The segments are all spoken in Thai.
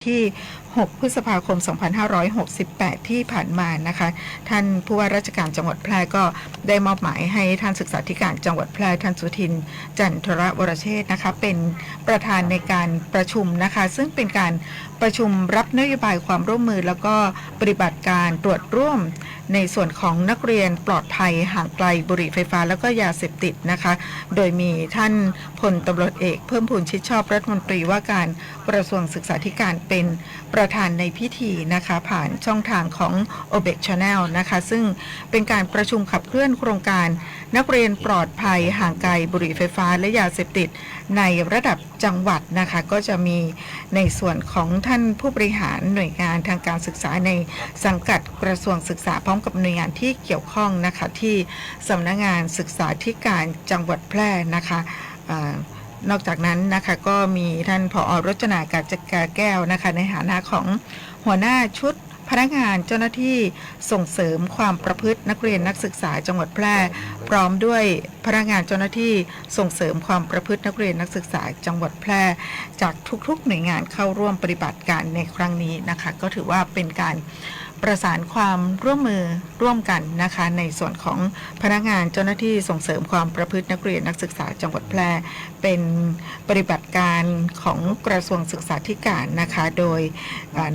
ที่6 พฤษภาคม 2568 ที่ผ่านมานะคะท่านผู้ว่าราชการจังหวัดแพร่ก็ได้มอบหมายให้ท่านศึกษาธิการจังหวัดแพร่ท่านสุทินต์จันทรวรเชษฐ์นะคะเป็นประธานในการประชุมนะคะซึ่งเป็นการประชุมรับนโยบายความร่วมมือแล้วก็ปฏิบัติการตรวจร่วมในส่วนของนักเรียนปลอดภัยห่างไกลบุหรี่ไฟฟ้าแล้วก็ยาเสพติดนะคะโดยมีท่านพลตำรวจเอกเพิ่มพูนชิดชอบรัฐมนตรีว่าการกระทรวงศึกษาธิการเป็นประธานในพิธีนะคะผ่านช่องทางของ OBEC Channel นะคะซึ่งเป็นการประชุมขับเคลื่อนโครงการนักเรียนปลอดภัยห่างไกลบุหรี่ไฟฟ้าและยาเสพติดในระดับจังหวัดนะคะก็จะมีในส่วนของท่านผู้บริหารหน่วยงานทางการศึกษาในสังกัดกระทรวงศึกษาพร้อมกับหน่วยงานที่เกี่ยวข้องนะคะที่สำนักงานศึกษาธิการจังหวัดแพร่นะคะนอกจากนั้นนะคะก็มีท่านผอ.รจนากาญจนาแก้วนะคะในฐานะของหัวหน้าชุดพนักงานเจ้าหน้าที่ส่งเสริมความประพฤตินักเรียนนักศึกษาจังหวัดแพร่พร้อมด้วยพนักงานเจ้าหน้าที่ส่งเสริมความประพฤตินักเรียนนักศึกษาจังหวัดแพร่จากทุกๆหน่วยงานเข้าร่วมปฏิบัติการในครั้งนี้นะคะก็ถือว่าเป็นการประสานความร่วมมือร่วมกันนะคะในส่วนของพนักงานเจ้าหน้าที่ส่งเสริมความประพฤตินักเรียนนักศึกษาจังหวัดแพร่เป็นปฏิบัติการของกระทรวงศึกษาธิการนะคะโดย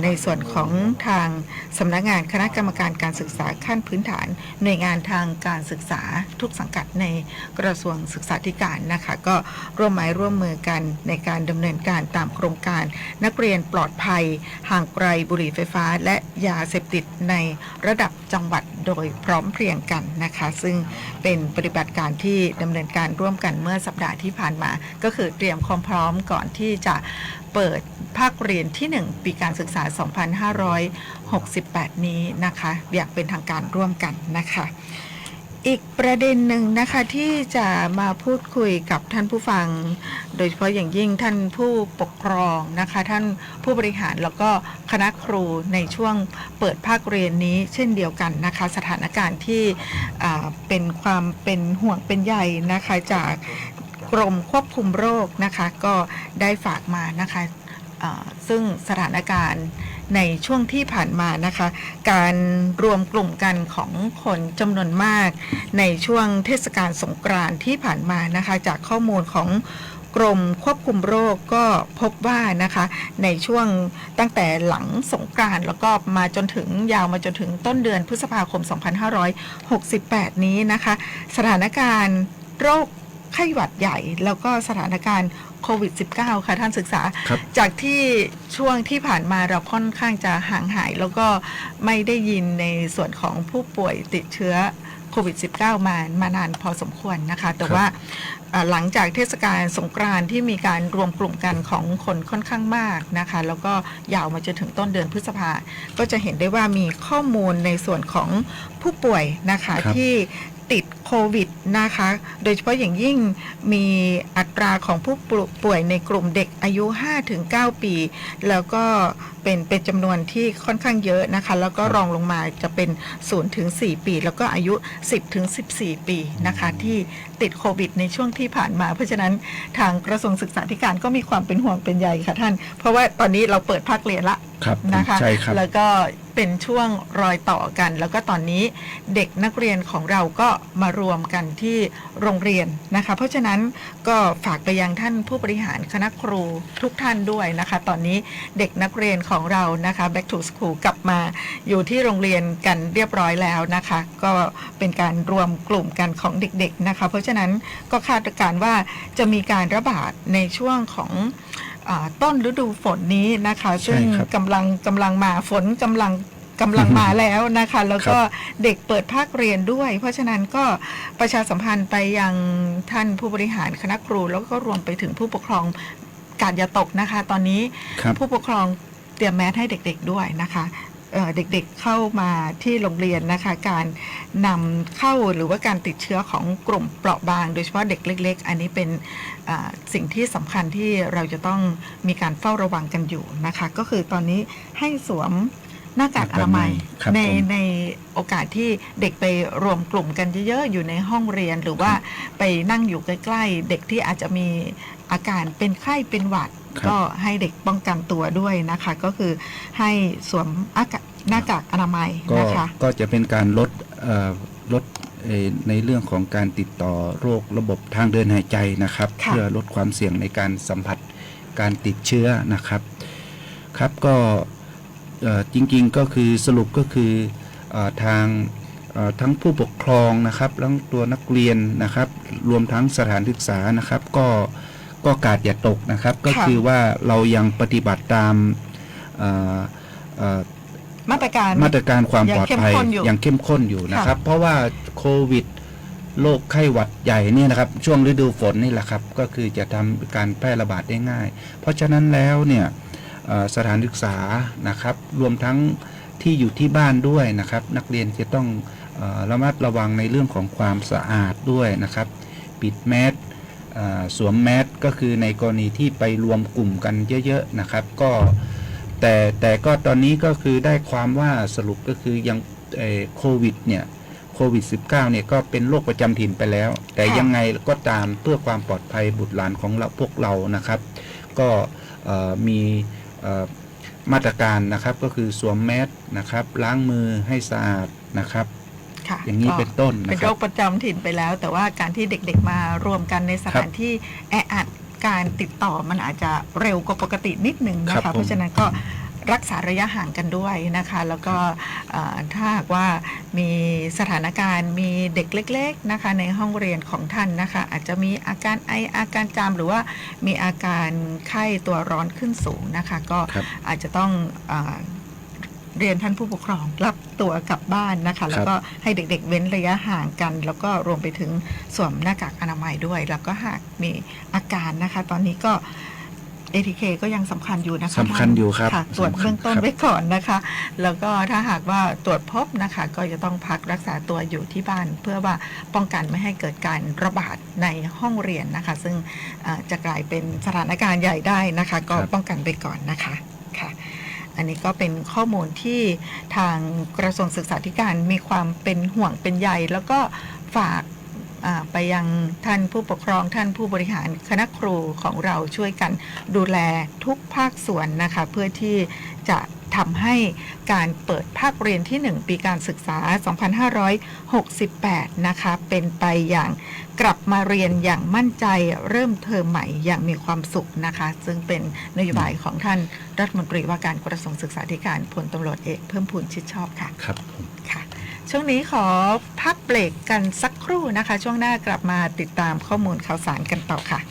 ในส่วนของทางสำนักงานคณะกรรมการการศึกษาขั้นพื้นฐานหน่วยงานทางการศึกษาทุกสังกัดในกระทรวงศึกษาธิการนะคะก็ร่วมไม้ร่วมมือกันในการดำเนินการตามโครงการนักเรียนปลอดภัยห่างไกลบุหรี่ไฟฟ้าและยาเสพติดในระดับจังหวัดโดยพร้อมเพรียงกันนะคะซึ่งเป็นปฏิบัติการที่ดำเนินการร่วมกันเมื่อสัปดาห์ที่ผ่านมาก็คือเตรียมความพร้อมก่อนที่จะเปิดภาคเรียนที่1ปีการศึกษา 2568 นี้นะคะอย่างเป็นทางการร่วมกันนะคะอีกประเด็นหนึ่งนะคะที่จะมาพูดคุยกับท่านผู้ฟังโดยเฉพาะอย่างยิ่งท่านผู้ปกครองนะคะท่านผู้บริหารแล้วก็คณะครูในช่วงเปิดภาคเรียนนี้เช่นเดียวกันนะคะสถานการณ์ที่เป็นความเป็นห่วงเป็นใยนะคะจากกรมควบคุมโรคนะคะก็ได้ฝากมานะคะซึ่งสถานการณ์ในช่วงที่ผ่านมานะคะการรวมกลุ่มกันของคนจำนวนมากในช่วงเทศกาลสงกรานต์ที่ผ่านมานะคะจากข้อมูลของกรมควบคุมโรคก็พบว่านะคะในช่วงตั้งแต่หลังสงกรานต์แล้วก็มาจนถึงยาวมาจนถึงต้นเดือนพฤษภาคม 2568 นี้นะคะสถานการณ์โรคไข้หวัดใหญ่แล้วก็สถานการณ์โควิด -19 ค่ะท่านศึกษาจากที่ช่วงที่ผ่านมาเราค่อนข้างจะห่างหายแล้วก็ไม่ได้ยินในส่วนของผู้ป่วยติดเชื้อโควิด -19 มานานพอสมควรนะคะแต่ว่าหลังจากเทศกาลสงกรานต์ที่มีการรวมกลุ่มกันของคนค่อนข้างมากนะคะแล้วก็ยาวมาจนถึงต้นเดือนพฤษภาก็จะเห็นได้ว่ามีข้อมูลในส่วนของผู้ป่วยนะคะที่ติดโควิดนะคะโดยเฉพาะอย่างยิ่งมีอัตราของผู้ป่วยในกลุ่มเด็กอายุ 5-9 ปีแล้วก็เป็นจำนวนที่ค่อนข้างเยอะนะคะแล้วก็รองลงมาจะเป็น 0-4 ปีแล้วก็อายุ 10-14 ปีนะคะที่ติดโควิดในช่วงที่ผ่านมาเพราะฉะนั้นทางกระทรวงศึกษาธิการก็มีความเป็นห่วงเป็นใยค่ะท่านเพราะว่าตอนนี้เราเปิดภาคเรียนละนะคะแล้วก็เป็นช่วงรอยต่อกันแล้วก็ตอนนี้เด็กนักเรียนของเราก็มารวมกันที่โรงเรียนนะคะเพราะฉะนั้นก็ฝากไปยังท่านผู้บริหารคณะครูทุกท่านด้วยนะคะตอนนี้เด็กนักเรียนของเรานะคะ back to school กลับมาอยู่ที่โรงเรียนกันเรียบร้อยแล้วนะคะก็เป็นการรวมกลุ่มกันของเด็กๆนะคะเพราะฉะนั้นก็คาดการณ์ว่าจะมีการระบาดในช่วงของต้นฤดูฝนนี้นะคะซึ่งกำลังมาฝนกำลังมาแล้วนะคะแล้วก็เด็กเปิดภาคเรียนด้วยเพราะฉะนั้นก็ประชาสัมพันธ์ไปยังท่านผู้บริหารคณะครูแล้วก็รวมไปถึงผู้ปกครองกาดอย่าตกนะคะตอนนี้ผู้ปกครองเตรียมแมสให้เด็กๆด้วยนะคะเด็กๆเข้ามาที่โรงเรียนนะคะการนำเข้าหรือว่าการติดเชื้อของกลุ่มเปราะบางโดยเฉพาะเด็กเล็กๆอันนี้เป็นสิ่งที่สำคัญที่เราจะต้องมีการเฝ้าระวังกันอยู่นะคะก็คือตอนนี้ให้สวมหน้ากากอนามัยในโอกาสที่เด็กไปรวมกลุ่มกันเยอะๆอยู่ในห้องเรียนหรือว่าไปนั่งอยู่ใกล้ๆเด็กที่อาจจะมีอาการเป็นไข้เป็นหวัด ก็ให้เด็กป้องกันตัวด้วยนะคะก็คือให้สวมหน้ากากอนามัยนะคะก็จะเป็นการลดในเรื่องของการติดต่อโรคระบบทางเดินหายใจนะครับเพื่อลดความเสี่ยงในการสัมผัสการติดเชื้อนะครับครับก็จริงๆก็คือสรุปก็คือทางทั้งผู้ปกครองนะครับทั้งตัวนักเรียนนะครับรวมทั้งสถานศึกษานะครับก็กาดอย่าตกนะครับก็คือว่าเรายังปฏิบัติตามมาตรการความปลอดภัยอย่างเข้มข้นอยู่นะครับเพราะว่าโควิดโรคไข้หวัดใหญ่เนี่ยนะครับช่วงฤดูฝนนี่แหละครับก็คือจะทำการแพร่ระบาดได้ง่ายเพราะฉะนั้นแล้วเนี่ยสถานศึกษานะครับรวมทั้งที่อยู่ที่บ้านด้วยนะครับนักเรียนจะต้องระมัดระวังในเรื่องของความสะอาดด้วยนะครับปิดแมสสวมแมสก็คือในกรณีที่ไปรวมกลุ่มกันเยอะๆนะครับก็แต่ก็ตอนนี้ก็คือได้ความว่าสรุปก็คือยังโควิดเนี่ยโควิด -19 เนี่ยก็เป็นโรคประจำถิ่นไปแล้วแต่ยังไงก็ตามเพื่อความปลอดภัยบุตรหลานของเราพวกเรานะครับก็มีมาตรการนะครับก็คือสวมแมสนะครับล้างมือให้สะอาดนะครับอย่างนี้เป็นต้นนะครับเป็นโรคประจำถิ่นไปแล้วแต่ว่าการที่เด็กๆมารวมกันในสถานที่แออัดการติดต่อมันอาจจะเร็วกว่าปกตินิดนึงนะคะเพราะฉะนั้นก็รักษาระยะห่างกันด้วยนะคะแล้วก็ถ้าหากว่ามีสถานการณ์มีเด็กเล็กๆนะคะในห้องเรียนของท่านนะคะอาจจะมีอาการไออาการจามหรือว่ามีอาการไข้ตัวร้อนขึ้นสูงนะคะก็อาจจะต้องเรียนท่านผู้ปกครองรับตัวกลับบ้านนะคะแล้วก็ให้เด็กๆเว้นระยะห่างกันแล้วก็รวมไปถึงสวมหน้ากากอนามัยด้วยแล้วก็หากมีอาการนะคะตอนนี้ก็ ATK ก็ยังสำคัญอยู่นะคะสำคัญอยู่ครับตรวจเบื้องต้นไว้ก่อนนะคะแล้วก็ถ้าหากว่าตรวจพบนะคะก็จะต้องพักรักษาตัวอยู่ที่บ้านเพื่อว่าป้องกันไม่ให้เกิดการระบาดในห้องเรียนนะคะซึ่งจะกลายเป็นสถานการณ์ใหญ่ได้นะคะก็ป้องกันไปก่อนนะคะค่ะอันนี้ก็เป็นข้อมูลที่ทางกระทรวงศึกษาธิการมีความเป็นห่วงเป็นใยแล้วก็ฝากไปยังท่านผู้ปกครองท่านผู้บริหารคณะครูของเราช่วยกันดูแลทุกภาคส่วนนะคะเพื่อที่จะทำให้การเปิดภาคเรียนที่1ปีการศึกษา 2568 นะคะเป็นไปอย่างกลับมาเรียนอย่างมั่นใจเริ่มเทอมใหม่อย่างมีความสุขนะคะซึ่งเป็นนโยบายของท่านรัฐมนตรีว่าการกระทรวงศึกษาธิการพลตำรวจเอกเพิ่มพูนชิดชอบค่ะครับค่ะช่วงนี้ขอพักเบรกกันสักครู่นะคะช่วงหน้ากลับมาติดตามข้อมูลข่าวสารกันต่อค่ะ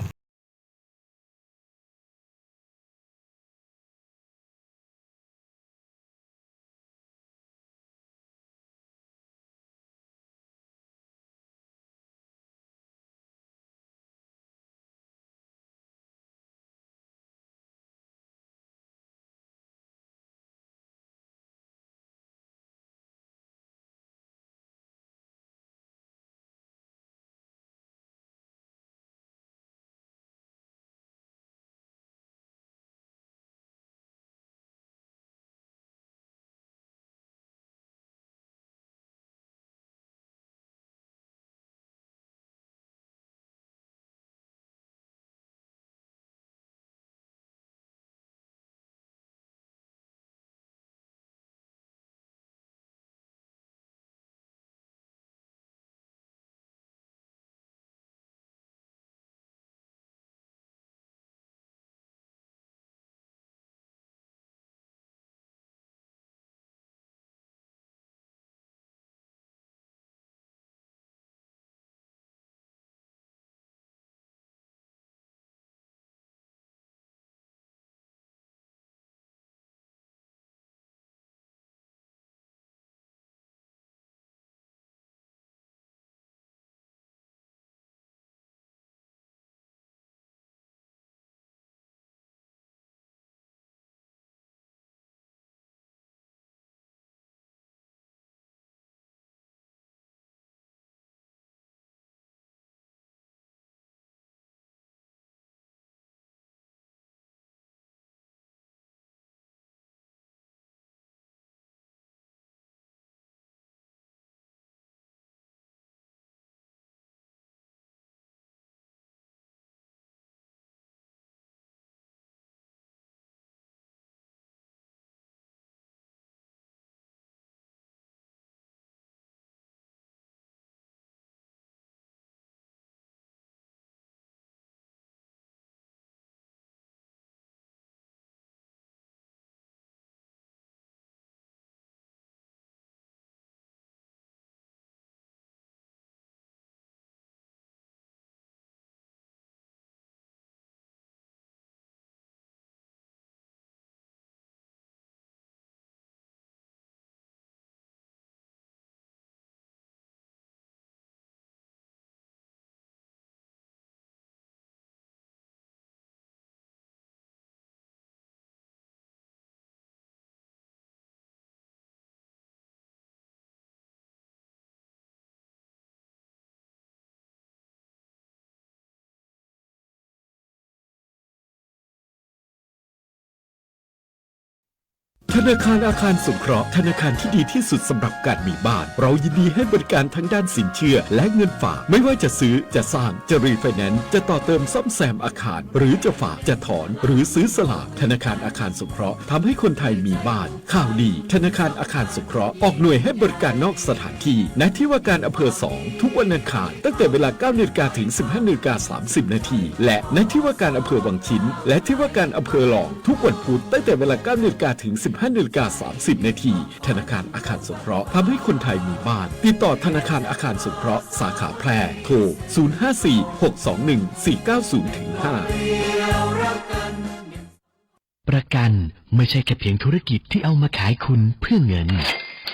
ธนาคารอาคารสงเคราะห์ธนาคารที่ดีที่สุดสำหรับการมีบ้านเรายินดีให้บริการทั้งด้านสินเชื่อและเงินฝากไม่ว่าจะซื้อจะสร้างจะรีไฟแนนซ์จะต่อเติมซ่อมแซมอาคารหรือจะฝากจะถอนหรือซื้อสลากธนาคารอาคารสงเคราะห์ทำให้คนไทยมีบ้านข่าวดีธนาคารอาคารสงเคราะห์ออกหน่วยให้บริการนอกสถานที่ณที่ว่าการอำเภอ2ทุกวันอังคารตั้งแต่เวลา 9 นาฬิกาถึง 15 นาฬิกา 30 นาทีและณที่ว่าการอำเภอวังชิ้นและที่ว่าการอำเภอหลองทุกวันพุธตั้งแต่เวลา 9 นาฬิกาถึง 15 นาฬิกา 30 นาทีธนาคารอาคารสงเคราะห์ทำให้คนไทยมีบ้านติดต่อธนาคารอาคารสงเคราะห์สาขาแพร่โทร 054-621-4905 ประกันไม่ใช่แค่เพียงธุรกิจที่เอามาขายคุณเพื่อเงิน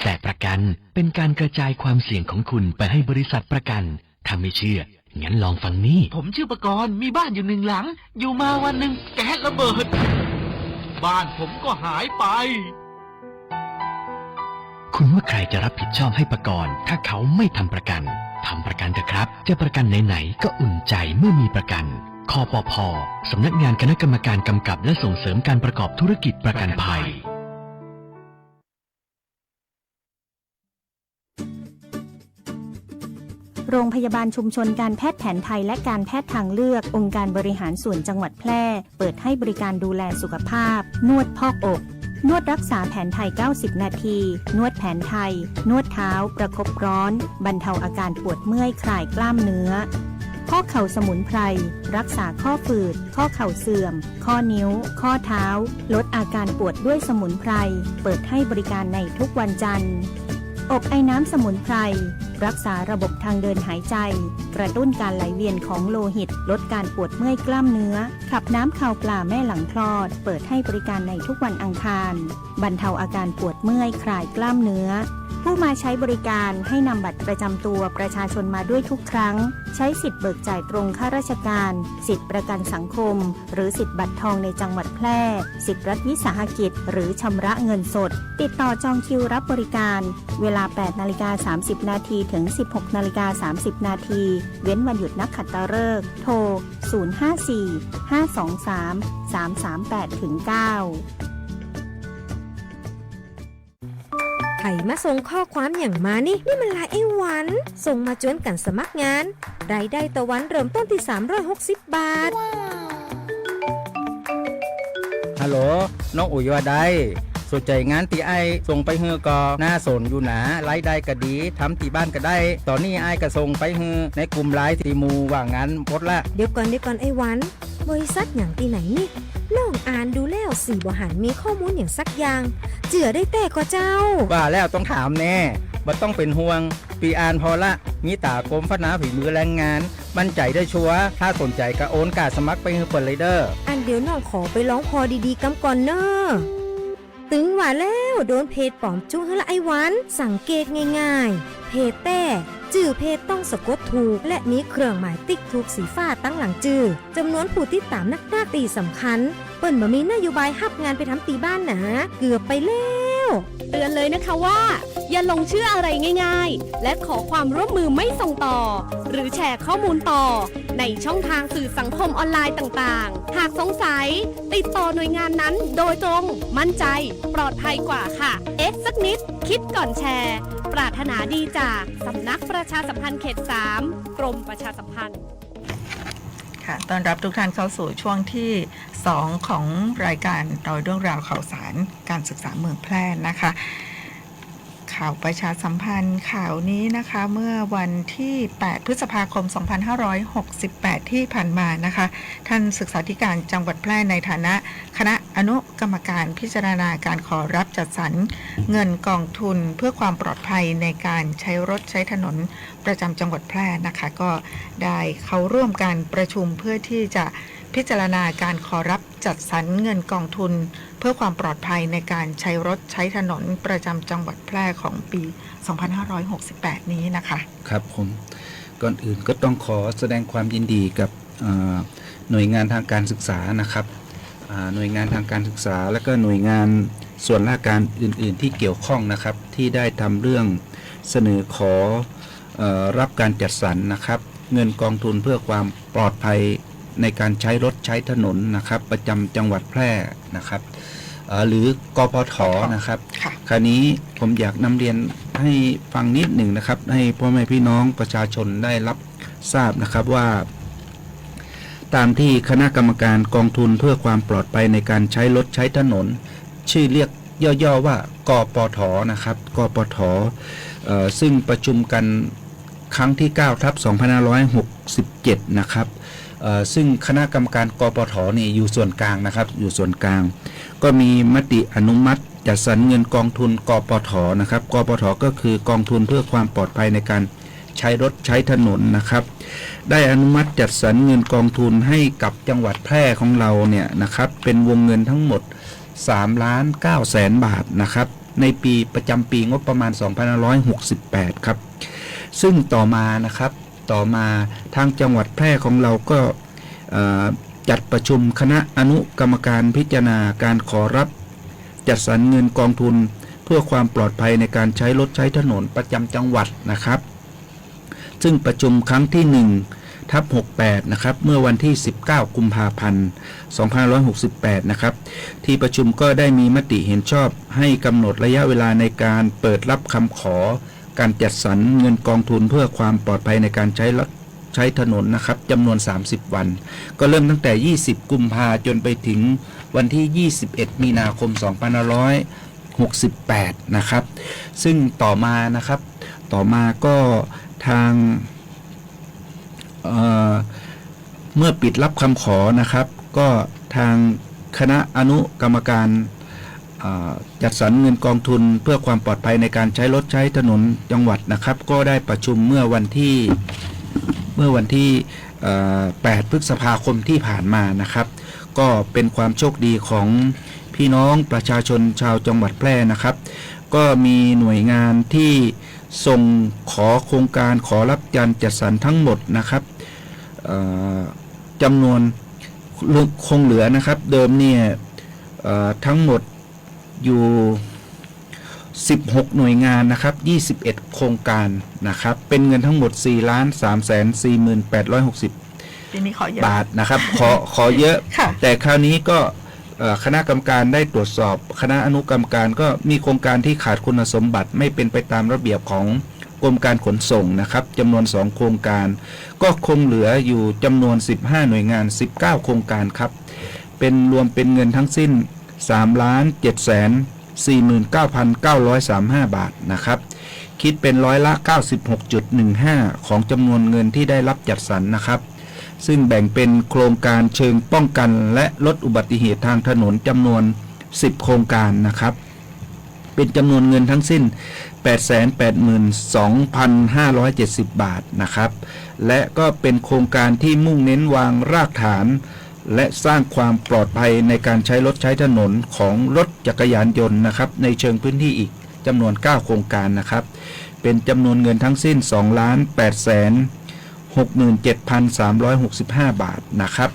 แต่ประกันเป็นการกระจายความเสี่ยงของคุณไปให้บริษัทประกันถ้าไม่เชื่องั้นลองฟังนี่ผมชื่อประกรณ์มีบ้านอยู่1 หลังอยู่มาวันหนึ่งแก๊สระเบิดบ้านผมก็หายไปคุณว่าใครจะรับผิดชอบให้ประกรณ์ถ้าเขาไม่ทำประกันทำประกันเถอะครับจะประกันไหนๆก็อุ่นใจเมื่อมีประกันคปภ.สำนักงานคณะกรรมการกำกับและส่งเสริมการประกอบธุรกิจประกันภัยโรงพยาบาลชุมชนการแพทย์แผนไทยและการแพทย์ทางเลือกองค์การบริหารส่วนจังหวัดแพร่เปิดให้บริการดูแลสุขภาพนวดพอกอกนวดรักษาแผนไทย90 นาทีนวดแผนไทยนวดเท้าประคบร้อนบรรเทาอาการปวดเมื่อยคลายกล้ามเนื้อข้อเข่าสมุนไพรรักษาข้อฝืดข้อเข่าเสื่อมข้อนิ้วข้อเท้าลดอาการปวดด้วยสมุนไพรเปิดให้บริการในทุกวันจันทร์อบไอน้ำสมุนไพรรักษาระบบทางเดินหายใจกระตุ้นการไหลเวียนของโลหิตลดการปวดเมื่อยกล้ามเนื้อขับน้ำข่าวปลาแม่หลังคลอดเปิดให้บริการในทุกวันอังคารบรรเทาอาการปวดเมื่อยคลายกล้ามเนื้อผู้มาใช้บริการให้นำบัตรประจำตัวประชาชนมาด้วยทุกครั้งใช้สิทธิ์เบิกจ่ายตรงข้าราชการสิทธิ์ประกันสังคมหรือสิทธิ์บัตรทองในจังหวัดแพร่สิทธิ์รัฐวิสาหกิจหรือชำระเงินสดติดต่อจองคิวรับบริการเวลา 8:30 นาทีถึง 16:30 นาทีเว้นวันหยุดนักขัตฤกษ์โทร 054-523-338-9ไผ่มาส่งข้อความอย่างมานี่มันลายไอ้หวันส่งมาจวนกันสมัครงานรายได้ต่อวันเริ่มต้นที่360 บาทฮัลโหลน้องอุ๋ยว่าได้สนใจงานตีไอส่งไปเฮือกอหน้าสนอยู่หนารายได้ก็ดีทำตีบ้านก็ได้ตอนนี้ไอก็ส่งไปเฮือในกลุ่มไลน์ตีมูว่างานพดละเดี๋ยวก่อนไอ้หวันบริษัทอย่างที่ไหนนี่ลองอ่านดูแล้วสีบ่หันมีข้อมูลอย่างสักอย่างเจือได้แต่ก็เจ้าว่าแล้วต้องถามแน่บ่ต้องเป็นห่วงปีอ่านพอละมีตากรมพัฒนาฝีมือแรงงานมั่นใจได้ชัวร์ถ้าสนใจก็โอนกาสมัครไปเฮือเปิดเลยเด้ออันเดี๋ยวน้องขอไปร้องพอดีๆกำก่อนเนอะตึงว่าแล้วโดนเพจปลอมจุ้งให้ละไอ้หวันสังเกตง่ายๆเพจแต่จื่อเพจต้องสะกดถูกและมีเครื่องหมายติ๊กถูกสีฟ้าตั้งหลังจื่อจำนวนผู้ติดตามนักตีสำคัญเปิ้นบ่มีนโยบายฮับงานไปทำตีบ้านนะเกือบไปแล้วเตือนเลยนะคะว่าอย่าลงเชื่ออะไรง่ายๆและขอความร่วมมือไม่ส่งต่อหรือแชร์ข้อมูลต่อในช่องทางสื่อสังคมออนไลน์ต่างๆหากสงสัยติดต่อหน่วยงานนั้นโดยตรงมั่นใจปลอดภัยกว่าค่ะสักนิดคิดก่อนแชร์ปรารถนาดีจากสำนักประชาสัมพันธ์เขต 3 กรมประชาสัมพันธ์ค่ะต้อนรับทุกท่านเข้าสู่ช่วงที่2ของรายการโดยเรื่องราวข่าวสารการศึกษาเมืองแพร่นะคะข่าวประชาสัมพันธ์ข่าวนี้นะคะเมื่อวันที่8พฤษภาคม2568ที่ผ่านมานะคะท่านศึกษาธิการจังหวัดแพร่ในฐานะคณะอนุกรรมการพิจารณาการขอรับจัดสรรเงินกองทุนเพื่อความปลอดภัยในการใช้รถใช้ถนนประจำจังหวัดแพร่นะคะก็ได้เข้าร่วมการประชุมเพื่อที่จะพิจารณาการขอรับจัดสรรเงินกองทุนเพื่อความปลอดภัยในการใช้รถใช้ถนนประจำจังหวัดแพร่ของปี2568นี้นะคะครับผมก่อนอื่นก็ต้องขอแสดงความยินดีกับหน่วยงานทางการศึกษานะครับหน่วยงานทางการศึกษาและก็หน่วยงานส่วนราชการอื่นๆที่เกี่ยวข้องนะครับที่ได้ทำเรื่องเสนอขอรับการจัดสรรนะครับเงินกองทุนเพื่อความปลอดภัยในการใช้รถใช้ถนนนะครับประจำจังหวัดแพร่นะครับ หรือกปท.นะครับ ค่ะ คราวนี้ผมอยากนำเรียนให้ฟังนิดหนึ่งนะครับให้พ่อแม่พี่น้องประชาชนได้รับทราบนะครับว่าตามที่คณะกรรมการกองทุนเพื่อความปลอดภัยในการใช้รถใช้ถนนชื่อเรียกย่อๆว่ากปท.นะครับกปท.ซึ่งประชุมกันครั้งที่9/2567นะครับซึ่งคณะกรรมการกปท.นี่อยู่ส่วนกลางนะครับอยู่ส่วนกลางก็มีมติอนุมัติจัดสรรเงินกองทุนกปท.นะครับกปท.ก็คือกองทุนเพื่อความปลอดภัยในการใช้รถใช้ถนนนะครับได้อนุมัติจัดสรรเงินกองทุนให้กับจังหวัดแพร่ของเราเนี่ยนะครับเป็นวงเงินทั้งหมด3,900,000 บาทนะครับในปีประจำปีงบประมาณ2568ครับซึ่งต่อมานะครับต่อมาทางจังหวัดแพร่ของเราก็จัดประชุมคณะอนุกรรมการพิจารณาการขอรับจัดสรรเงินกองทุนเพื่อความปลอดภัยในการใช้รถใช้ถนนประจำจังหวัดนะครับซึ่งประชุมครั้งที่1/68นะครับเมื่อวันที่19กุมภาพันธ์2568นะครับที่ประชุมก็ได้มีมติเห็นชอบให้กำหนดระยะเวลาในการเปิดรับคำขอการจัดสรรเงินกองทุนเพื่อความปลอดภัยในการใช้ถนนนะครับจำนวน30วันก็เริ่มตั้งแต่20กุมภาจนไปถึงวันที่21มีนาคม2568นะครับซึ่งต่อมานะครับต่อมาก็ทางเมื่อปิดรับคำขอนะครับก็ทางคณะอนุกรรมการจัดสรรเงินกองทุนเพื่อความปลอดภัยในการใช้รถใช้ถนนจังหวัดนะครับก็ได้ประชุมเมื่อวันที่8 พฤษภาคมที่ผ่านมานะครับก็เป็นความโชคดีของพี่น้องประชาชนชาวจังหวัดแพร่นะครับก็มีหน่วยงานที่ส่งขอโครงการขอรับการจัดสรรทั้งหมดนะครับจำนวนคงเหลือนะครับเดิมเนี่ยทั้งหมดอยู่16หน่วยงานนะครับ21โครงการนะครับเป็นเงินทั้งหมด4,340,860 ทีนี้ขอเยอะ บาทนะครับขอเยอะ แต่คราวนี้ก็คณะกรรมการได้ตรวจสอบคณะอนุกรรมการก็มีโครงการที่ขาดคุณสมบัติไม่เป็นไปตามระเบียบของกรมการขนส่งนะครับจำนวน2โครงการก็คงเหลืออยู่จำนวน15หน่วยงาน19โครงการครับเป็นรวมเป็นเงินทั้งสิ้น3,749,935 บาทนะครับคิดเป็นร้อยละ 96.15 ของจำนวนเงินที่ได้รับจัดสรรนะครับซึ่งแบ่งเป็นโครงการเชิงป้องกันและลดอุบัติเหตุทางถนนจำนวน10โครงการนะครับเป็นจำนวนเงินทั้งสิ้น 882,570 บาทนะครับและก็เป็นโครงการที่มุ่งเน้นวางรากฐานและสร้างความปลอดภัยในการใช้รถใช้ถนนของรถจักรยานยนต์นะครับในเชิงพื้นที่อีกจำนวน9โครงการนะครับเป็นจำนวนเงินทั้งสิ้น 2,867,365 บาทนะครับ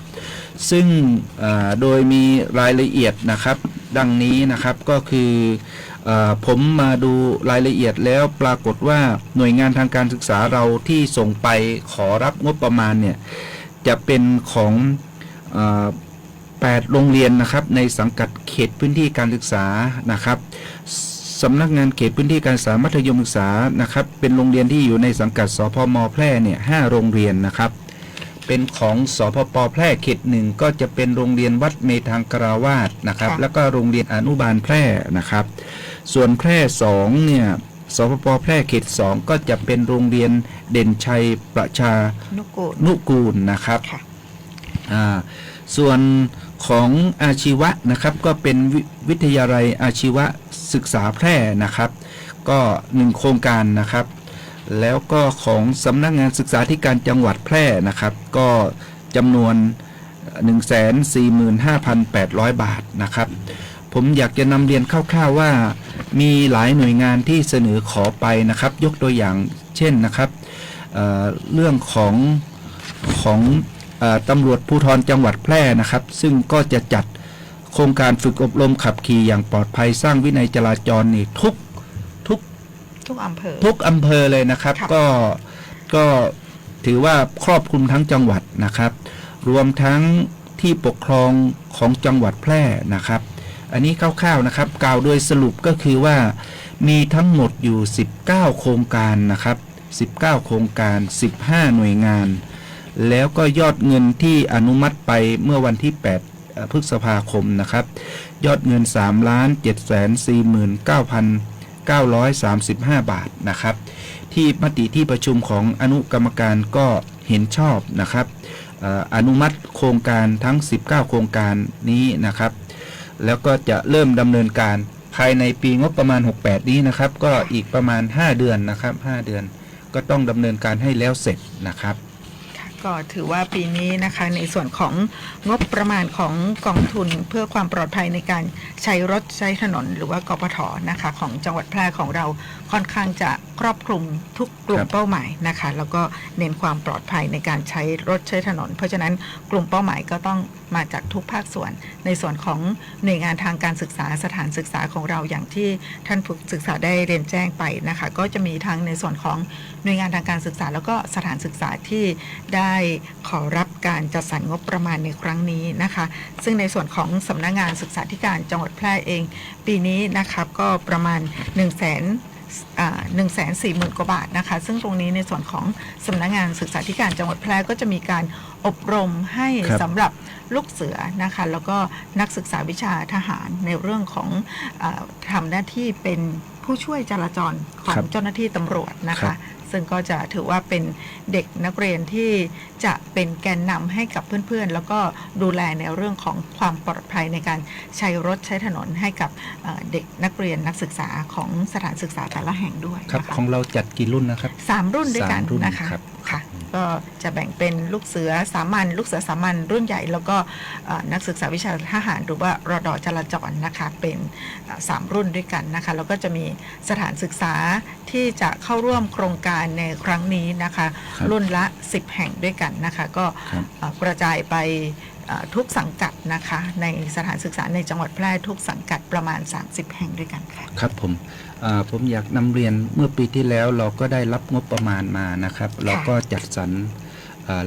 ซึ่งโดยมีรายละเอียดนะครับดังนี้นะครับก็คือผมมาดูรายละเอียดแล้วปรากฏว่าหน่วยงานทางการศึกษาเราที่ส่งไปขอรับงบประมาณเนี่ยจะเป็นของ8โรงเรียนนะครับในสังกัดเขตพื้นที่การศึกษานะครับสำนักงานเขตพื้นที่การศึกษามัธยมศึกษานะครับเป็นโรงเรียนที่อยู่ในสังกัดสพม.แพร่เนี่ย5โรงเรียนนะครับเป็นของสพป.แพร่เขต1ก็จะเป็นโรงเรียนวัดเมธังกราวาสนะครับแล้วก็โรงเรียนอนุบาลแพร่นะครับส่วนแพร่2เนี่ยสพป.แพร่เขต2ก็จะเป็นโรงเรียนเด่นชัยประชานุกูลนะครับส่วนของอาชีวะนะครับก็เป็นวิทยาลัยอาชีวศึกษาแพร่นะครับก็1โครงการนะครับแล้วก็ของสำนักงานศึกษาธิการจังหวัดแพร่นะครับก็จำนวน 145,800 บาทนะครับผมอยากจะนำเรียนคร่าวๆว่ามีหลายหน่วยงานที่เสนอขอไปนะครับยกตัวอย่างเช่นนะครับเรื่องของตำรวจภูธรจังหวัดแพร่นะครับซึ่งก็จะจัดโครงการฝึกอบรมขับขี่อย่างปลอดภัยสร้างวินัยจราจรนี่ทุกอำเภอเลยนะครับก็ถือว่าครอบคลุมทั้งจังหวัดนะครับรวมทั้งที่ปกครองของจังหวัดแพร่นะครับ อันนี้คร่าวๆนะครับกล่าวโดยสรุปก็คือว่ามีทั้งหมดอยู่19โครงการนะครับ19โครงการ15หน่วยงานแล้วก็ยอดเงินที่อนุมัติไปเมื่อวันที่8พฤษภาคมนะครับยอดเงิน 3,749,935 บาทนะครับที่มติที่ประชุมของอนุกรรมการก็เห็นชอบนะครับอนุมัติโครงการทั้ง19โครงการนี้นะครับแล้วก็จะเริ่มดำเนินการภายในปีงบประมาณ68นี้นะครับก็อีกประมาณ5เดือนนะครับ5เดือนก็ต้องดำเนินการให้แล้วเสร็จนะครับก็ถือว่าปีนี้นะคะในส่วนของงบประมาณของกองทุนเพื่อความปลอดภัยในการใช้รถใช้ถนนหรือว่ากปท.นะคะของจังหวัดแพร่ของเราค่อนข้างจะครอบคลุมทุกกลุ่มเป้าหมายนะคะแล้วก็เน้นความปลอดภัยในการใช้รถใช้ถนนเพราะฉะนั้นกลุ่มเป้าหมายก็ต้องมาจากทุกภาคส่วนในส่วนของหน่วยงานทางการศึกษาสถานศึกษาของเราอย่างที่ท่านผู้ศึกษาได้เรียนแจ้งไปนะคะก็จะมีทั้งในส่วนของหน่วยงานทางการศึกษาแล้วก็สถานศึกษาที่ได้ขอรับการจัดสรรงบประมาณในครั้งนี้นะคะซึ่งในส่วนของสำนักงานศึกษาธิการจังหวัดแพร่เองปีนี้นะครับก็ประมาณ140,000 กว่าบาทนะคะซึ่งตรงนี้ในส่วนของสำนักงานศึกษาธิการจังหวัดแพร่ก็จะมีการอบรมให้สำหรับลูกเสือนะคะแล้วก็นักศึกษาวิชาทหารในเรื่องของทำหน้าที่เป็นผู้ช่วยจราจรของเจ้าหน้าที่ตำรวจนะคะซึ่งก็จะถือว่าเป็นเด็กนักเรียนที่จะเป็นแกนนำให้กับเพื่อนๆแล้วก็ดูแลในเรื่องของความปลอดภัยในการใช้รถใช้ถนนให้กับเด็กนักเรียนนักศึกษาของสถานศึกษาแต่ละแห่งด้วยครับของเราจัดกี่รุ่นนะครับ3รุ่นด้วยกันนะคะค่ะก็จะแบ่งเป็นลูกเสือสามัญลูกเสือสามัญรุ่นใหญ่แล้วก็นักศึกษาวิชาทหารหรือว่ารด.จราจรนะคะเป็น3รุ่นด้วยกันนะคะแล้วก็จะมีสถานศึกษาที่จะเข้าร่วมโครงการในครั้งนี้นะคะรุ่นละ10แห่งด้วยกันนะคะก็กระจายไปทุกสังกัดนะคะในสถานศึกษาในจังหวัดแพร่ทุกสังกัดประมาณ30แห่งด้วยกันค่ะครับผมอยากนำเรียนเมื่อปีที่แล้วเราก็ได้รับงบประมาณมานะครับเราก็จัดสรร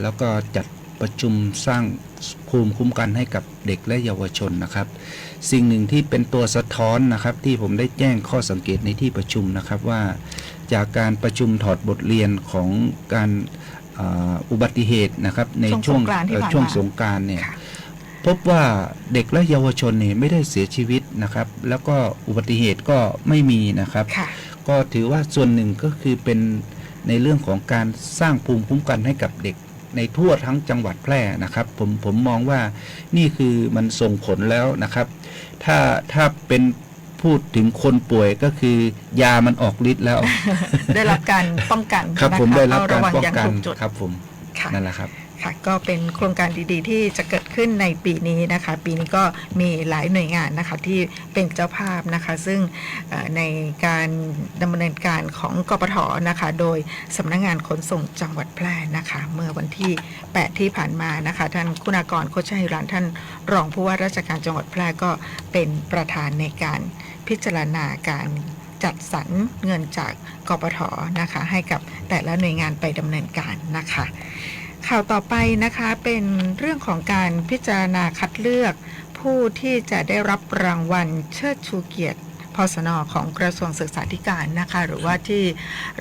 แล้วก็จัดประชุมสร้างภูมิคุ้มกันให้กับเด็กและเยาวชนนะครับสิ่งหนึ่งที่เป็นตัวสะท้อนนะครับที่ผมได้แจ้งข้อสังเกตในที่ประชุมนะครับว่าจากการประชุมถอดบทเรียนของการอุบัติเหตุนะครับในช่วงสงกรานต์เนี่ยพบว่าเด็กและเยาวชนเนี่ยไม่ได้เสียชีวิตนะครับแล้วก็อุบัติเหตุก็ไม่มีนะครับก็ถือว่าส่วนหนึ่งก็คือเป็นในเรื่องของการสร้างภูมิคุ้มกันให้กับเด็กในทั่วทั้งจังหวัดแพร่นะครับผมมองว่านี่คือมันส่งผลแล้วนะครับถ้าเป็นพูดถึงคนป่วยก็คือยามันออกฤทธิ์แล้ว ได้รับการป้องกันครับผมได้รับการป้องกันครับผมนั่นแหละครับค่ะก็เป็นโครงการดีๆที่จะเกิดขึ้นในปีนี้นะคะปีนี้ก็มีหลายหน่วยงานนะคะที่เป็นเจ้าภาพนะคะซึ่งในการดำเนินการของกปท.นะคะโดยสำนักงานขนส่งจังหวัดแพร่นะคะเมื่อวันที่8ที่ผ่านมานะคะท่านคุณากรโคชหิรันท่านรองผู้ว่าราชการจังหวัดแพร่ก็เป็นประธานในการพิจารณาการจัดสรรเงินจากกปท.นะคะให้กับแต่ละหน่วยงานไปดำเนินการนะคะข่าวต่อไปนะคะเป็นเรื่องของการพิจารณาคัดเลือกผู้ที่จะได้รับรางวัลเชิดชูเกียรติพสน.ของกระทรวงศึกษาธิการนะคะหรือว่าที่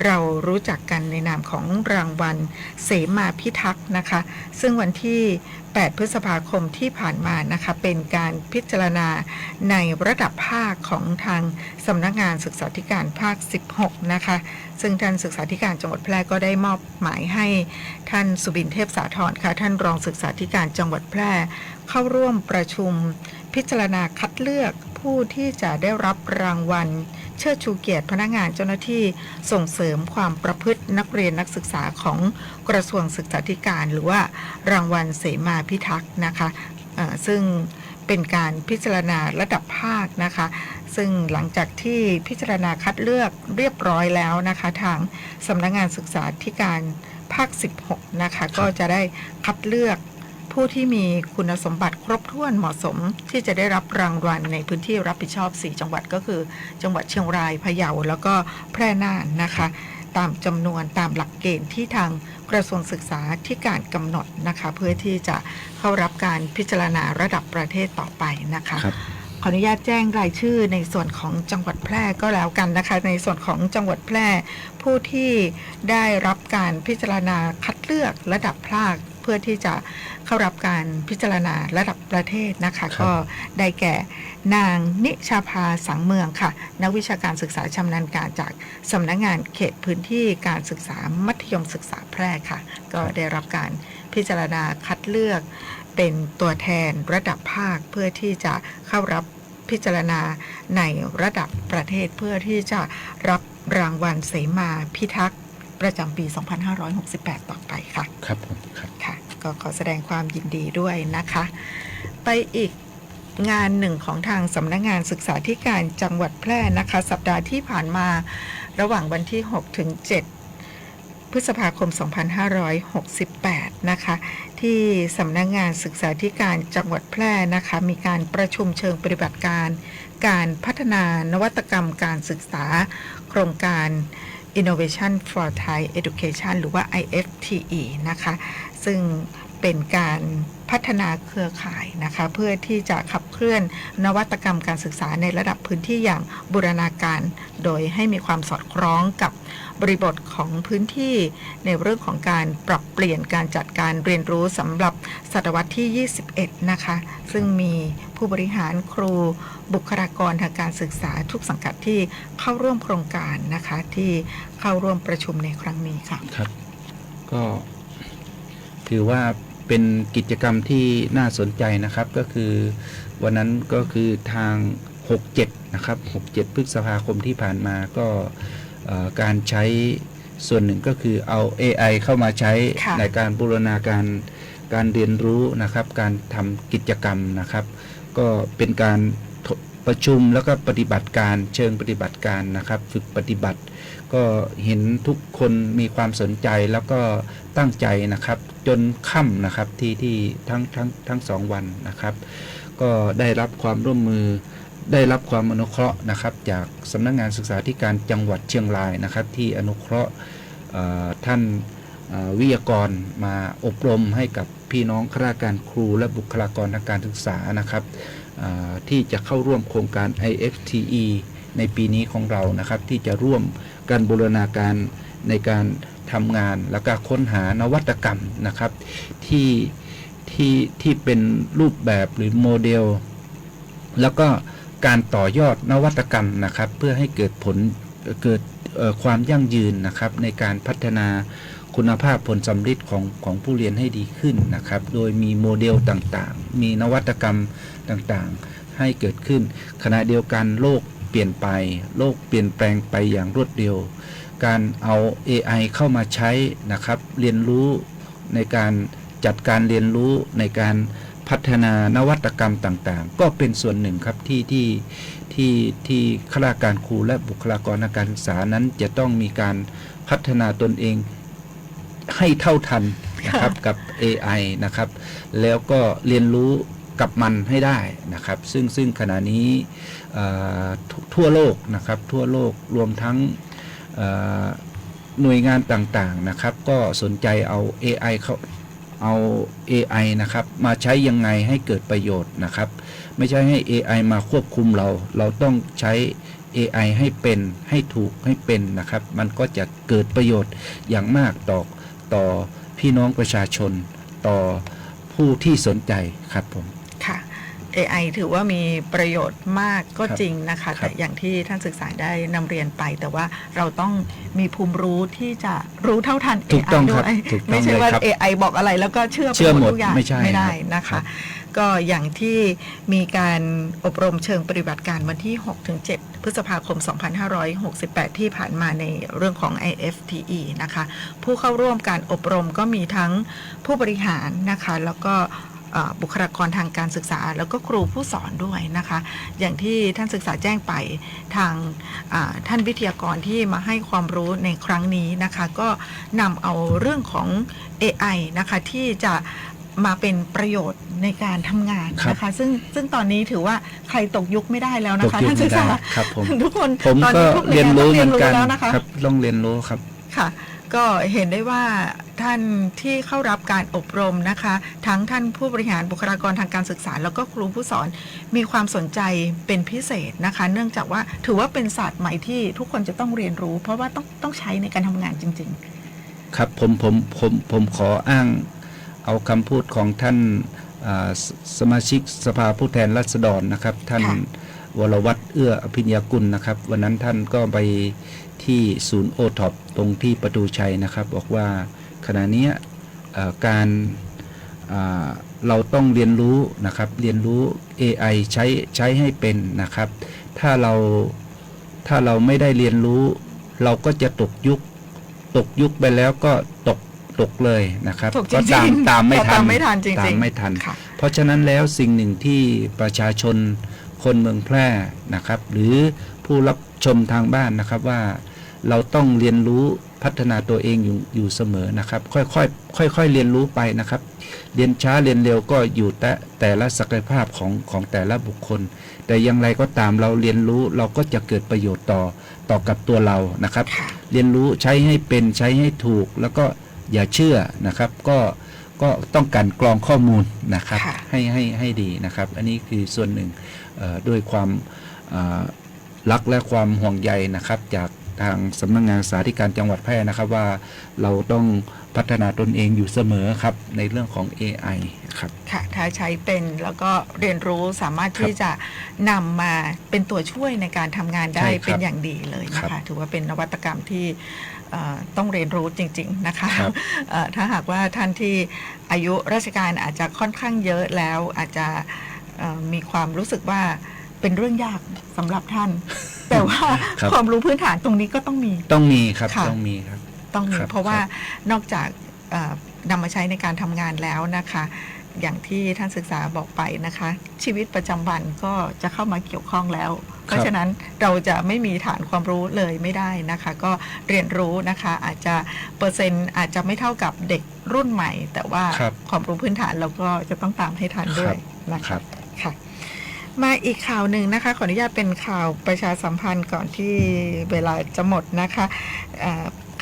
เรารู้จักกันในนามของรางวัลเสมาพิทักษ์นะคะซึ่งวันที่8พฤษภาคมที่ผ่านมานะคะเป็นการพิจารณาในระดับภาคของทางสำนักงานศึกษาธิการภาค16นะคะซึ่งท่านศึกษาธิการจังหวัดแพร่ก็ได้มอบหมายให้ท่านสุบินเทพสาธรค่ะท่านรองศึกษาธิการจังหวัดแพร่เข้าร่วมประชุมพิจารณาคัดเลือกผู้ที่จะได้รับรางวัลเชิดชูเกียรติพนักงานเจ้าหน้าที่ส่งเสริมความประพฤตินักเรียนนักศึกษาของกระทรวงศึกษาธิการหรือว่ารางวัลเสมาพิทักษ์นะคะซึ่งเป็นการพิจารณาระดับภาคนะคะซึ่งหลังจากที่พิจารณาคัดเลือกเรียบร้อยแล้วนะคะทางสำนักงานศึกษาธิการภาค16นะคะก็จะได้คัดเลือกผู้ที่มีคุณสมบัติครบถ้วนเหมาะสมที่จะได้รับรางวัลในพื้นที่รับผิดชอบ4จังหวัดก็คือจังหวัดเชียงรายพะเยาแล้วก็แพร่น่านนะคะตามจำนวนตามหลักเกณฑ์ที่ทางกระทรวงศึกษาธิการกำหนดนะคะเพื่อที่จะเข้ารับการพิจารณาระดับประเทศต่อไปนะคะ ออนุญาตแจ้งรายชื่อในส่วนของจังหวัดแพร่ก็แล้วกันนะคะในส่วนของจังหวัดแพร่ผู้ที่ได้รับการพิจารณาคัดเลือกระดับภาคเพื่อที่จะเข้ารับการพิจารณาระดับประเทศนะคะก็ได้แก่นางนิชาภาสังเมืองค่ะนักวิชาการศึกษาชำนาญการจากสำนักงานเขตพื้นที่การศึกษามัธยมศึกษาแพร่ค่ะก็ได้รับการพิจารณาคัดเลือกเป็นตัวแทนระดับภาคเพื่อที่จะเข้ารับพิจารณาในระดับประเทศเพื่อที่จะรับรางวัลเสมาพิทักษ์ประจำปี 2568 ต่อไปค่ะครับผมครับค่ะก็ขอแสดงความยินดีด้วยนะคะไปอีกงานหนึ่งของทางสำนักงานศึกษาธิการจังหวัดแพร่นะคะสัปดาห์ที่ผ่านมาระหว่างวันที่6ถึง7พฤษภาคม 2568 นะคะที่สำนักงานศึกษาธิการจังหวัดแพร่นะคะมีการประชุมเชิงปฏิบัติการพัฒนานวัตกรรมการศึกษาโครงการ Innovation for Thai Education หรือว่า IFTE นะคะซึ่งเป็นการพัฒนาเครือข่ายนะคะเพื่อที่จะขับเคลื่อนนวัตกรรมการศึกษาในระดับพื้นที่อย่างบูรณาการโดยให้มีความสอดคล้องกับบริบทของพื้นที่ในเรื่องของการปรับเปลี่ยนการจัดการเรียนรู้สำหรับศตวรรษที่ 21 นะคะซึ่งมีผู้บริหารครูบุคลากรทางการศึกษาทุกสังกัดที่เข้าร่วมโครงการนะคะที่เข้าร่วมประชุมในครั้งนี้ค่ะครับก็ถือว่าเป็นกิจกรรมที่น่าสนใจนะครับก็คือวันนั้นก็คือทาง 67 นะครับ 67 พฤษภาคมที่ผ่านมาก็การใช้ส่วนหนึ่งก็คือเอา AI เข้ามาใช้ในการบูรณาการเรียนรู้นะครับการทำกิจกรรมนะครับก็เป็นการประชุมแล้วก็ปฏิบัติการเชิงปฏิบัติการนะครับฝึกปฏิบัติก็เห็นทุกคนมีความสนใจแล้วก็ตั้งใจนะครับจนค่ำนะครับที่ทั้ง2 วันนะครับก็ได้รับความร่วมมือได้รับความอนุเคราะห์นะครับจากสำนักงานศึกษาธิการจังหวัดเชียงรายนะครับที่อนุเคราะห์ท่านวิทยากรมาอบรมให้กับพี่น้องข้าราชการครูและบุคลากรทางการศึกษานะครับที่จะเข้าร่วมโครงการ IFTE ในปีนี้ของเรานะครับที่จะร่วมกันบูรณาการในการทำงานแล้วก็ค้นหานวัตกรรมนะครับที่เป็นรูปแบบหรือโมเดลแล้วก็การต่อยอดนวัตกรรมนะครับเพื่อให้เกิดความยั่งยืนนะครับในการพัฒนาคุณภาพผลสำลิดของผู้เรียนให้ดีขึ้นนะครับโดยมีโมเดลต่างๆมีนวัตกรรมต่างๆให้เกิดขึ้นขณะเดียวกันโลกเปลี่ยนไปโลกเปลี่ยนแปลงไปอย่างรวดเร็วการเอา AI เข้ามาใช้นะครับเรียนรู้ในการจัดการเรียนรู้ในการพัฒนานวัตกรรมต่างๆก็เป็นส่วนหนึ่งครับที่ข้าราชการครูและบุคลากรทางการศึกษานั้นจะต้องมีการพัฒนาตนเองให้เท่าทันนะครับกับ AI นะครับแล้วก็เรียนรู้กับมันให้ได้นะครับซึ่งขณะนี้ทั่วโลกนะครับทั่วโลกรวมทั้งหน่วยงานต่างๆนะครับก็สนใจเอา AI นะครับมาใช้ยังไงให้เกิดประโยชน์นะครับไม่ใช่ให้ AI มาควบคุมเราต้องใช้ AI ให้เป็นให้ถูกให้เป็นนะครับมันก็จะเกิดประโยชน์อย่างมากต่อพี่น้องประชาชนต่อผู้ที่สนใจครับผมค่ะ AI ถือว่ามีประโยชน์มากก็จริงนะคะแต่อย่างที่ท่านศึกษาได้นำเรียนไปแต่ว่าเราต้องมีภูมิรู้ที่จะรู้เท่าทัน AI ด้วยไม่ใช่ว่า AI บอกอะไรแล้วก็เชื่อหมดทุกอย่างไม่ได้นะคะก็อย่างที่มีการอบรมเชิงปฏิบัติการวันที่ 6-7 พฤษภาคม 2568 ที่ผ่านมาในเรื่องของ IFTE นะคะผู้เข้าร่วมการอบรมก็มีทั้งผู้บริหารนะคะแล้วก็บุคลากรทางการศึกษาแล้วก็ครูผู้สอนด้วยนะคะอย่างที่ท่านศึกษาแจ้งไปทางท่านวิทยากรที่มาให้ความรู้ในครั้งนี้นะคะก็นำเอาเรื่องของ AI นะคะที่จะมาเป็นประโยชน์ในการทำงานนะคะซึ่งตอนนี้ถือว่าใครตกยุคไม่ได้แล้วนะคะท่านศึกษาทุกคนตอนนี้ทุกเรียนรู้เหมือนกันแล้วนะคะต้องเรียนรู้ครับค่ะก็เห็นได้ว่า ท่านที่เข้ารับการอบรมนะคะทั้งท่านผู้บริหารบุคลากรทางการศึกษาแล้วก็ครูผู้สอนมีความสนใจเป็นพิเศษนะคะเนื่องจากว่าถือว่าเป็นศาสตร์ใหม่ที่ทุกคนจะต้องเรียนรู้เพราะว่าต้องใช้ในการทำงานจริงๆครับผมขออ้างเอาคำพูดของท่านสมาชิกสภาผู้แทนราษฎรนะครับท่านวรวัฒน์เอื้ออภิญญากุลนะครับวันนั้นท่านก็ไปที่ศูนย์โอท็อปตรงที่ประตูชัยนะครับบอกว่าขณะนี้การเราต้องเรียนรู้นะครับเรียนรู้ AI ใช้ให้เป็นนะครับถ้าเราไม่ได้เรียนรู้เราก็จะตกยุคไปแล้วก็ตกเลยนะครับก็ตามไม่ทันเพราะฉะนั้นแล้วสิ่งหนึ่งที่ประชาชนคนเมืองแพร่นะครับหรือผู้รับชมทางบ้านนะครับว่าเราต้องเรียนรู้พัฒนาตัวเองอยู่เสมอนะครับค่อยเรียนรู้ไปนะครับเรียนช้าเรียนเร็วก็อยู่แต่ละศักยภาพของแต่ละบุคคลแต่อย่างไรก็ตามเราเรียนรู้เราก็จะเกิดประโยชน์ต่อกับตัวเรานะครับเรียนรู้ใช้ให้เป็นใช้ให้ถูกแล้วก็อย่าเชื่อนะครับก็ต้องการกรองข้อมูลนะครับให้ดีนะครับอันนี้คือส่วนหนึ่งด้วยความรักและความห่วงใยนะครับจากทางสำนักงานศึกษาธิการจังหวัดแพร่นะครับว่าเราต้องพัฒนาตนเองอยู่เสมอครับในเรื่องของ AI ครับค่ะถ้าใช้เป็นแล้วก็เรียนรู้สามารถที่จะนำมาเป็นตัวช่วยในการทำงานได้เป็นอย่างดีเลยนะคะถือว่าเป็นนวัตกรรมที่ต้องเรียนรู้จริงๆนะคะถ้าหากว่าท่านที่อายุราชการอาจจะค่อนข้างเยอะแล้วอาจจะมีความรู้สึกว่าเป็นเรื่องยากสำหรับท่านแต่ว่าความรู้พื้นฐานตรงนี้ก็ต้องมีครับต้องมีเพราะว่านอกจากนำมาใช้ในการทำงานแล้วนะคะอย่างที่ท่านศึกษาบอกไปนะคะชีวิตประจำวันก็จะเข้ามาเกี่ยวข้องแล้วเพราะฉะนั้นเราจะไม่มีฐานความรู้เลยไม่ได้นะคะก็เรียนรู้นะคะอาจจะเปอร์เซ็นต์อาจจะไม่เท่ากับเด็กรุ่นใหม่แต่ว่าความรู้พื้นฐานเราก็จะต้องตามให้ทันด้วยนะคะค่ะมาอีกข่าวหนึ่งนะคะขออนุญาตเป็นข่าวประชาสัมพันธ์ก่อนที่เวลาจะหมดนะคะ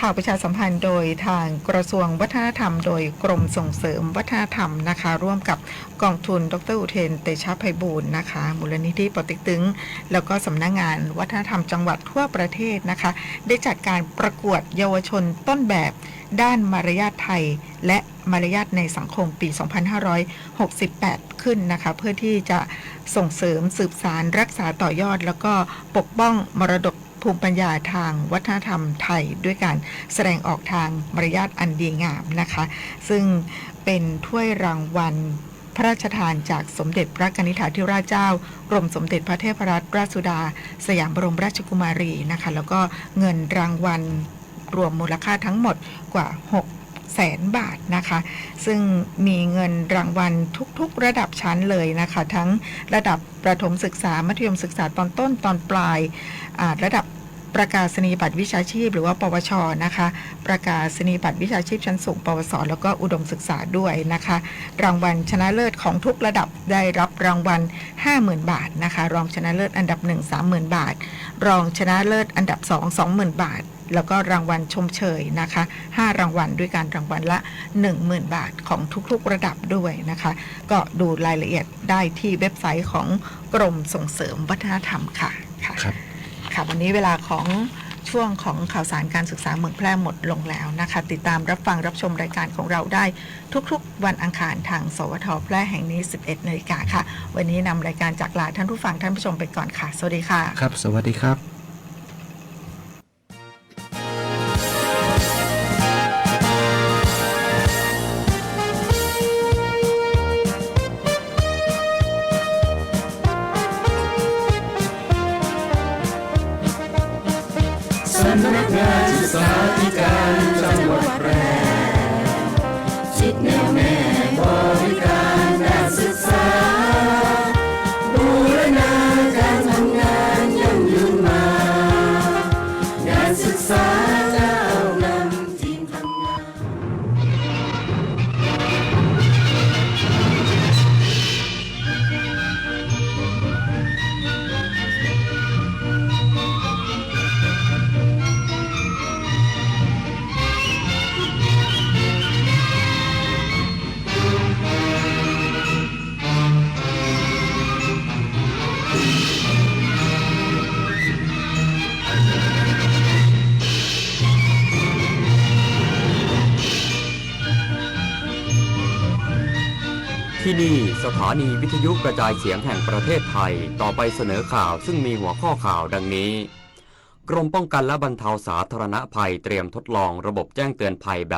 ข่าวประชาสัมพันธ์โดยทางกระทรวงวัฒนธรรมโดยกรมส่งเสริมวัฒนธรรมนะคะร่วมกับกองทุนดร.อุเทนเตชะไพบูลย์นะคะมูลนิธิปอเต็กตึงแล้วก็สำนักงานวัฒนธรรมจังหวัดทั่วประเทศนะคะได้จัดการประกวดเยาวชนต้นแบบด้านมารยาทไทยและมารยาทในสังคมปี 2568 ขึ้นนะคะเพื่อที่จะส่งเสริมสืบสานรักษาต่อยอดแล้วก็ปกป้องมรดกภูมิปัญญาทางวัฒนธรรมไทยด้วยการแสดงออกทางมารยาทอันดีงามนะคะซึ่งเป็นถ้วยรางวัลพระราชทานจากสมเด็จพระกนิษฐาธิราชเจ้ากรมสมเด็จพระเทพรัตนราชสุดาสยามบรมราชกุมารีนะคะแล้วก็เงินรางวัลรวมมูลค่าทั้งหมดกว่า600,000 บาทนะคะซึ่งมีเงินรางวัลทุกๆระดับชั้นเลยนะคะทั้งระดับประถมศึกษามัธยมศึกษาตอนต้นตอนปลายระดับประกาศนียบัตรวิชาชีพหรือว่าปวชนะคะประกาศนียบัตรวิชาชีพชั้นสูงปวสแล้วก็อุดมศึกษาด้วยนะคะรางวัลชนะเลิศของทุกระดับได้รับรางวัล 50,000 บาทนะคะรองชนะเลิศอันดับ1 30,000 บาทรองชนะเลิศอันดับ2 20,000 บาทแล้วก็รางวัลชมเชยนะคะ5รางวัลด้วยการรางวัลละ 10,000 บาทของทุกๆระดับด้วยนะคะก็ดูรายละเอียดได้ที่เว็บไซต์ของกรมส่งเสริมวัฒนธรรมค่ะค่ะวันนี้เวลาของช่วงของข่าวสารการศึกษาเมืองแพร่หมดลงแล้วนะคะติดตามรับฟังรับชมรายการของเราได้ทุกๆวันอังคารทางสวทแพร่แห่งนี้ 11 นาฬิกาค่ะวันนี้นำรายการจากลาท่านผู้ฟังท่านผู้ชมไปก่อนค่ะสวัสดีค่ะครับสวัสดีครับสำนักงานศึกษาธิการจังหวัดแพร่จิตแน่วแน่บริการด้านศึกษาบูรณาการทำงานยั่งยืนมางานศึกษาก้าวนำทีมทำงาน ที่นี่สถานีวิทยุกระจายเสียงแห่งประเทศไทยต่อไปเสนอข่าวซึ่งมีหัวข้อข่าวดังนี้กรมป้องกันและบรรเทาสาธารณภัยเตรียมทดลองระบบแจ้งเตือนภัยแบบ